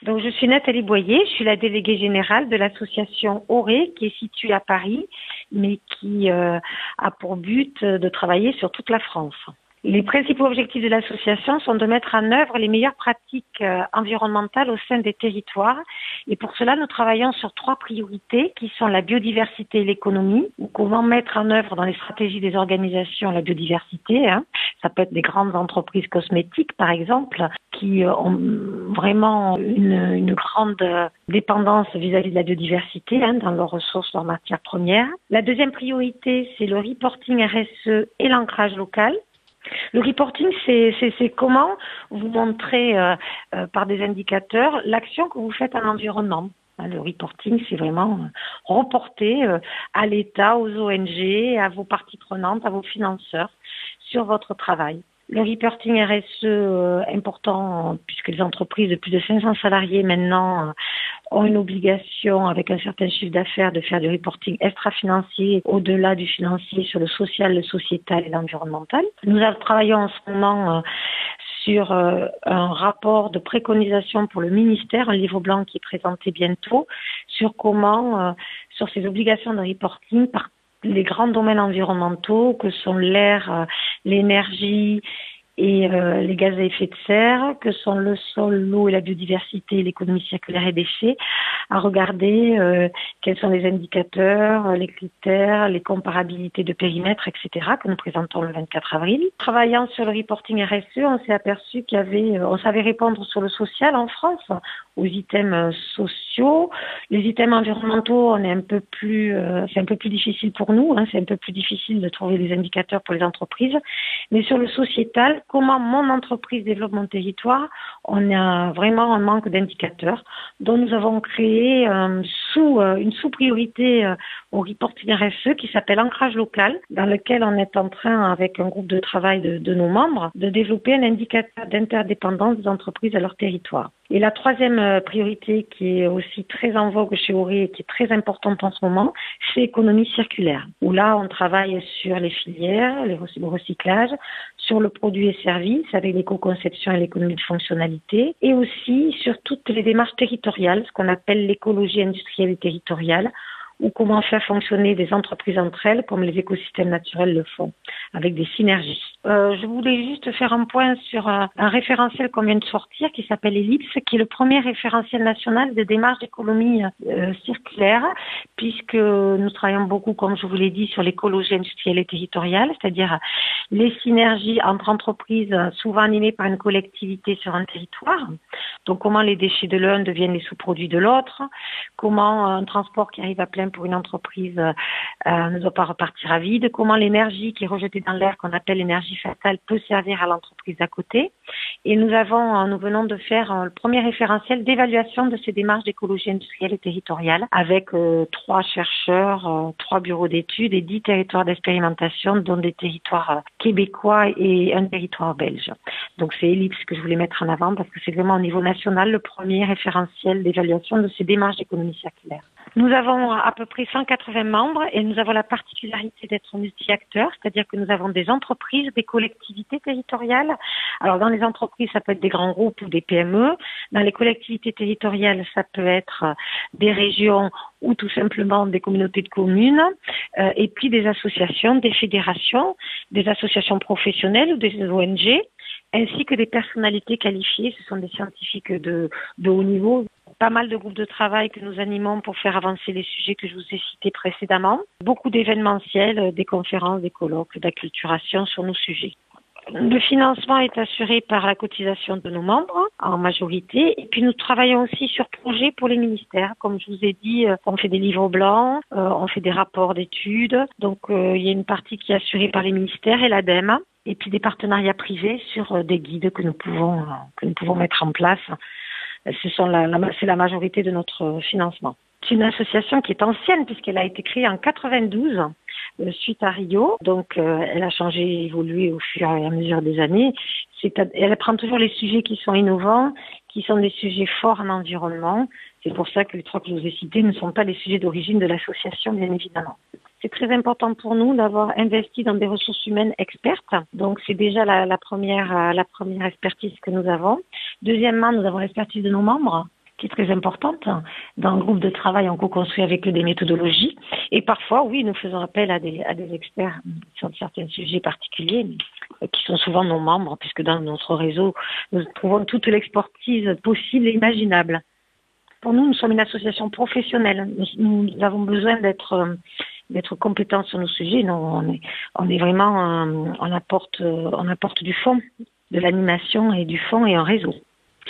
Donc, je suis Nathalie Boyer, je suis la déléguée générale de l'association Auré, qui est située à Paris, mais qui a pour but de travailler sur toute la France. Les principaux objectifs de l'association sont de mettre en œuvre les meilleures pratiques environnementales au sein des territoires. Et pour cela, nous travaillons sur 3 priorités qui sont la biodiversité et l'économie, ou comment mettre en œuvre dans les stratégies des organisations la biodiversité. Ça peut être des grandes entreprises cosmétiques, par exemple, qui ont vraiment une grande dépendance vis-à-vis de la biodiversité dans leurs ressources, leurs matières premières. La deuxième priorité, c'est le reporting RSE et l'ancrage local. Le reporting, c'est comment vous montrer par des indicateurs l'action que vous faites en environnement. Le reporting, c'est vraiment reporter à l'État, aux ONG, à vos parties prenantes, à vos financeurs sur votre travail. Le reporting RSE important puisque les entreprises de plus de 500 salariés maintenant ont une obligation avec un certain chiffre d'affaires de faire du reporting extra-financier au-delà du financier sur le social, le sociétal et l'environnemental. Nous travaillons en ce moment sur un rapport de préconisation pour le ministère, un livre blanc qui est présenté bientôt, sur comment, sur ces obligations de reporting par les grands domaines environnementaux que sont l'air, l'énergie et les gaz à effet de serre, que sont le sol, l'eau et la biodiversité, l'économie circulaire et déchets, à regarder quels sont les indicateurs, les critères, les comparabilités de périmètre, etc., que nous présentons le 24 avril. Travaillant sur le reporting RSE, on s'est aperçu on savait répondre sur le social en France, aux items sociaux. Les items environnementaux, c'est un peu plus difficile pour nous, c'est un peu plus difficile de trouver des indicateurs pour les entreprises. Mais sur le sociétal, comment mon entreprise développe mon territoire, on a vraiment un manque d'indicateurs, dont nous avons créé une sous-priorité au reporting RSE qui s'appelle Ancrage local, dans lequel on est en train, avec un groupe de travail de nos membres, de développer un indicateur d'interdépendance des entreprises à leur territoire. Et la troisième priorité qui est aussi très en vogue chez Auré et qui est très importante en ce moment, c'est l'économie circulaire. Où là, on travaille sur les filières, le recyclage, sur le produit et service avec l'éco-conception et l'économie de fonctionnalité, et aussi sur toutes les démarches territoriales, ce qu'on appelle l'écologie industrielle et territoriale, ou comment faire fonctionner des entreprises entre elles comme les écosystèmes naturels le font, avec des synergies. Je voulais juste faire un point sur un référentiel qu'on vient de sortir qui s'appelle Ellipse, qui est le premier référentiel national de démarche d'économie circulaire, puisque nous travaillons beaucoup, comme je vous l'ai dit, sur l'écologie industrielle et territoriale, c'est-à-dire les synergies entre entreprises souvent animées par une collectivité sur un territoire. Donc comment les déchets de l'un deviennent les sous-produits de l'autre, comment un transport qui arrive à plein pour une entreprise ne doit pas repartir à vide, comment l'énergie qui est rejetée dans l'air, qu'on appelle l'énergie fatale, peut servir à l'entreprise d'à côté. Et nous venons de faire le premier référentiel d'évaluation de ces démarches d'écologie industrielle et territoriale avec 3 chercheurs, 3 bureaux d'études et 10 territoires d'expérimentation, dont des territoires québécois et un territoire belge. Donc c'est Ellipse que je voulais mettre en avant parce que c'est vraiment au niveau national le premier référentiel d'évaluation de ces démarches d'économie circulaire. Nous avons à peu près 180 membres et nous avons la particularité d'être multi-acteurs, c'est-à-dire que nous avons des entreprises, des collectivités territoriales. Alors dans les entreprises, ça peut être des grands groupes ou des PME. Dans les collectivités territoriales, ça peut être des régions ou tout simplement des communautés de communes, et puis des associations, des fédérations, des associations professionnelles ou des ONG, ainsi que des personnalités qualifiées. Ce sont des scientifiques de haut niveau. Pas mal de groupes de travail que nous animons pour faire avancer les sujets que je vous ai cités précédemment. Beaucoup d'événementiels, des conférences, des colloques, d'acculturation sur nos sujets. Le financement est assuré par la cotisation de nos membres en majorité. Et puis nous travaillons aussi sur projets pour les ministères. Comme je vous ai dit, on fait des livres blancs, on fait des rapports d'études. Donc il y a une partie qui est assurée par les ministères et l'ADEME. Et puis des partenariats privés sur des guides que nous pouvons mettre en place. C'est la majorité de notre financement. C'est une association qui est ancienne puisqu'elle a été créée en 92 suite à Rio. Donc elle a changé, évolué au fur et à mesure des années. Elle prend toujours les sujets qui sont innovants, qui sont des sujets forts en environnement. C'est pour ça que les 3 que je vous ai cités ne sont pas les sujets d'origine de l'association, bien évidemment. C'est très important pour nous d'avoir investi dans des ressources humaines expertes. Donc, c'est déjà la première expertise que nous avons. Deuxièmement, nous avons l'expertise de nos membres. qui est très importante. Dans le groupe de travail, on co-construit avec eux des méthodologies. Et parfois, oui, nous faisons appel à des experts sur certains sujets particuliers, qui sont souvent nos membres, puisque dans notre réseau, nous trouvons toute l'expertise possible et imaginable. Pour nous, nous sommes une association professionnelle. Nous avons besoin d'être compétents sur nos sujets. Non, on est vraiment, on apporte du fond, de l'animation et du fond et un réseau.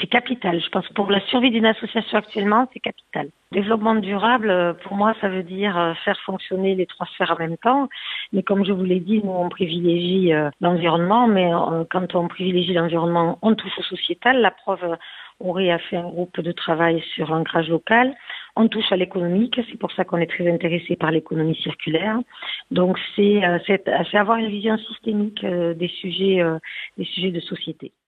C'est capital. Je pense que pour la survie d'une association actuellement, c'est capital. Développement durable, pour moi, ça veut dire faire fonctionner les trois sphères en même temps. Mais comme je vous l'ai dit, nous, on privilégie l'environnement. Mais quand on privilégie l'environnement, on touche au sociétal. La preuve, Auré a fait un groupe de travail sur l'ancrage local. On touche à l'économique. C'est pour ça qu'on est très intéressé par l'économie circulaire. Donc, c'est avoir une vision systémique des sujets de société.